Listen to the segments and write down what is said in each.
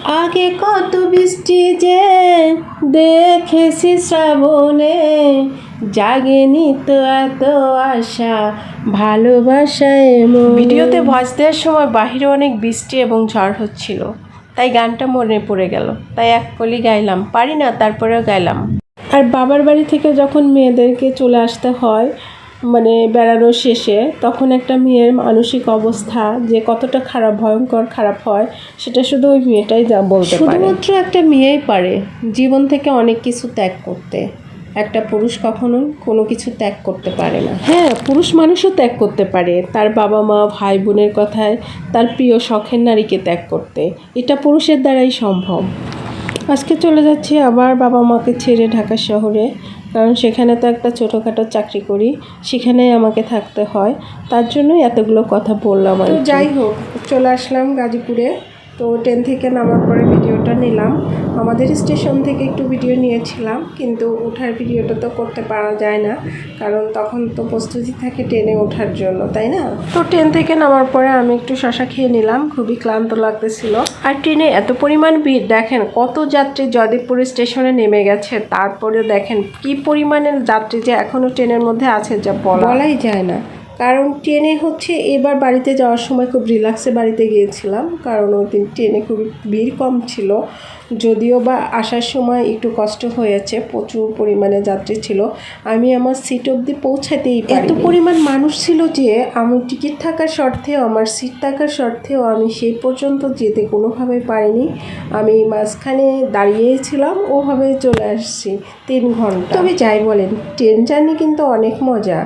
আগে কত বৃষ্টি যে দেখেছি শ্রাবণে, জাগেনি তো এত আশা ভালোবাসায় মনে। ভিডিওতে ভয়েস দেওয়ার সময় বাহিরে অনেক বৃষ্টি এবং ঝড় হচ্ছিল, তাই গানটা মনে পড়ে গেল, তাই এক কলি গাইলাম, পারি না তারপরেও গাইলাম। আর বাবার বাড়ি থেকে যখন মেয়েদেরকে চলে আসতে হয় মানে বেড়ানোর শেষে, তখন একটা মেয়ের মানসিক অবস্থা যে কতটা খারাপ, ভয়ঙ্কর খারাপ হয়, সেটা শুধু ওই মেয়েটাই যা বলতে পারে। শুধুমাত্র একটা মেয়েই পারে জীবন থেকে অনেক কিছু ত্যাগ করতে, একটা পুরুষ কখনোই কোনো কিছু ত্যাগ করতে পারে না। হ্যাঁ, পুরুষ মানুষও ত্যাগ করতে পারে তার বাবা মা ভাই বোনের কথায় তার প্রিয় শখের নারীকে ত্যাগ করতে, এটা পুরুষের দ্বারাই সম্ভব। আজকে চলে যাচ্ছি আবার বাবা মাকে ছেড়ে ঢাকা শহরে, কারণ সেখানে তো একটা ছোটোখাটো চাকরি করি, সেখানেই আমাকে থাকতে হয়, তার জন্যই এতগুলো কথা বললাম। আর যাই হোক, চলে আসলাম গাজীপুরে। তো ট্রেন থেকে নামার পরে ভিডিওটা নিলাম, আমাদের স্টেশন থেকে একটু ভিডিও নিয়েছিলাম, কিন্তু ওঠার ভিডিওটা তো করতে পারা যায় না, কারণ তখন তো প্রস্তুতি থাকে ট্রেনে ওঠার জন্য, তাই না? তো ট্রেন থেকে নামার পরে আমি একটু শশা খেয়ে নিলাম, খুবই ক্লান্ত লাগতেছিল। আর ট্রেনে এত পরিমাণ ভিড়, দেখেন কত যাত্রী জয়দেবপুর স্টেশনে নেমে গেছে, তারপরে দেখেন কি পরিমাণের যাত্রী যে এখনও ট্রেনের মধ্যে আছে, যা বলাই যায় না। কারণ ট্রেনে হচ্ছে এবার বাড়িতে যাওয়ার সময় খুব রিল্যাক্সে বাড়িতে গিয়েছিলাম, কারণ ওই দিন ট্রেনে খুবই ভিড় কম ছিল, যদিও বা আসার সময় একটু কষ্ট হয়েছে, প্রচুর পরিমাণে যাত্রী ছিল, আমি আমার সিট অবধি পৌঁছাতেই পারি। এত পরিমাণ মানুষ ছিল যে আমি টিকিট থাকার শর্তেও, আমার সিট থাকার শর্তেও আমি সেই পর্যন্ত যেতে কোনোভাবেই পারিনি, আমি মাঝখানে দাঁড়িয়েছিলাম, ওভাবে চলে আসছি 3 ঘন্টা। তবে যাই বলেন, ট্রেন জার্নি কিন্তু অনেক মজা,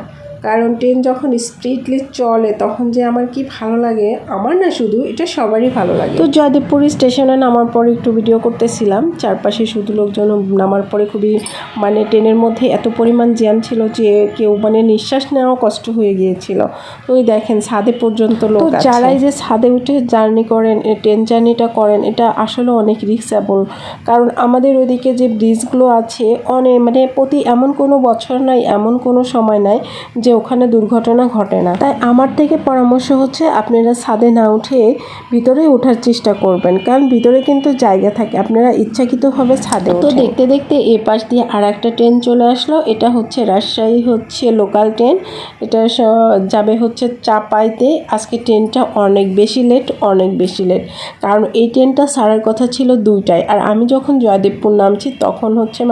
কারণ ট্রেন যখন স্পিডলি চলে তখন যে আমার কি ভালো লাগে, আমার না শুধু, এটা সবারই ভালো লাগে। তো জয়দেবপুর স্টেশনে নামার পরে একটু ভিডিও করতেছিলাম, চারপাশে শুধু লোকজন, নামার পরে খুবই মানে ট্রেনের মধ্যে এত পরিমাণ জ্যাম ছিল যে কেউ মানে নিঃশ্বাস নেওয়াও কষ্ট হয়ে গিয়েছিল। তো ওই দেখেন ছাদে পর্যন্ত লোক আছে। যারাই যে ছাদে উঠে জার্নি করেন, ট্রেন জার্নিটা করেন, এটা আসলে অনেক রিস্কেবল, কারণ আমাদের ওইদিকে যে ব্রিজগুলো আছে অনেক মানে প্রতি এমন কোনো বছর নাই, এমন কোনো সময় নাই যে ওখানে দুর্ঘটনা ঘটে না। তাই আমার থেকে পরামর্শ হচ্ছে আপনারা ছাদে না উঠে ভিতরে ওঠার চেষ্টা করবেন, কারণ ভিতরে কিন্তু জায়গা থাকে, আপনারা ইচ্ছাকৃতভাবে ছাদে তো দেখতে দেখতে এ পাশ দিয়ে আর একটা ট্রেন চলে আসলো, এটা হচ্ছে রাজশাহী হচ্ছে লোকাল ট্রেন, এটা যাবে হচ্ছে চাপাইতে। আজকে ট্রেনটা অনেক বেশি লেট, কারণ এই ট্রেনটা ছাড়ার কথা ছিল 2টায়, আর আমি যখন জয়দেবপুর নামছি তখন হচ্ছে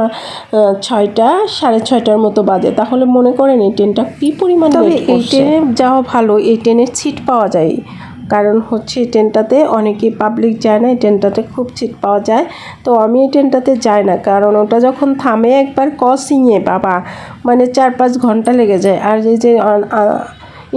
6টা 6:30টার মতো বাজে, তাহলে মনে করেন এই ট্রেনটা কী পরিমাণ। তবে এই ট্রেনে যাওয়া ভালো, এই ট্রেনের সিট পাওয়া যায়, কারণ হচ্ছে এই ট্রেনটাতে অনেকেই পাবলিক যায় না, এই ট্রেনটাতে খুব সিট পাওয়া যায়। তো আমি এই ট্রেনটাতে যাই না, কারণ ওটা যখন থামে একবার ক্রসিংয়ে বাবা মানে 4-5 ঘন্টা লেগে যায়। আর এই যে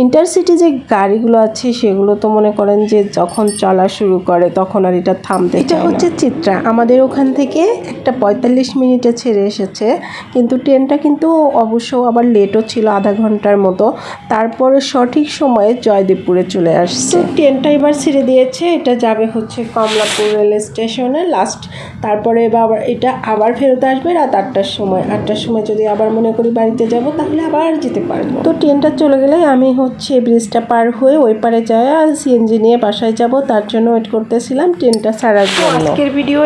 ইন্টারসিটি যে গাড়িগুলো আছে সেগুলো তো মনে করেন যে যখন চলা শুরু করে তখন আর এটা থামতে চায় না। এটা হচ্ছে চিত্রা, আমাদের ওখান থেকে একটা 45 মিনিটে ছেড়ে এসেছে, কিন্তু ট্রেনটা কিন্তু অবশ্য আবার লেটও ছিল আধা ঘন্টার মতো, তারপরে সঠিক সময়ে জয়দেবপুরে চলে আসছে। ট্রেনটা এবার ছেড়ে দিয়েছে, এটা যাবে হচ্ছে কমলাপুর রেল স্টেশনে লাস্ট, তারপরে আবার এটা আবার ফেরত আসবে রাত 8টার সময়। 8টার সময় যদি আবার মনে করি বাড়িতে যাব, তাহলে আবার যেতে পারবো। তো ট্রেনটা চলে গেলে আমি হচ্ছে ব্রিজটা পার হয়ে ওই পারে যায় আর সিএনজি নিয়ে বাসায় যাব, তার জন্য ওয়েট করতেছিলাম ট্রেনটা ছাড়ার জন্য। আজকের ভিডিও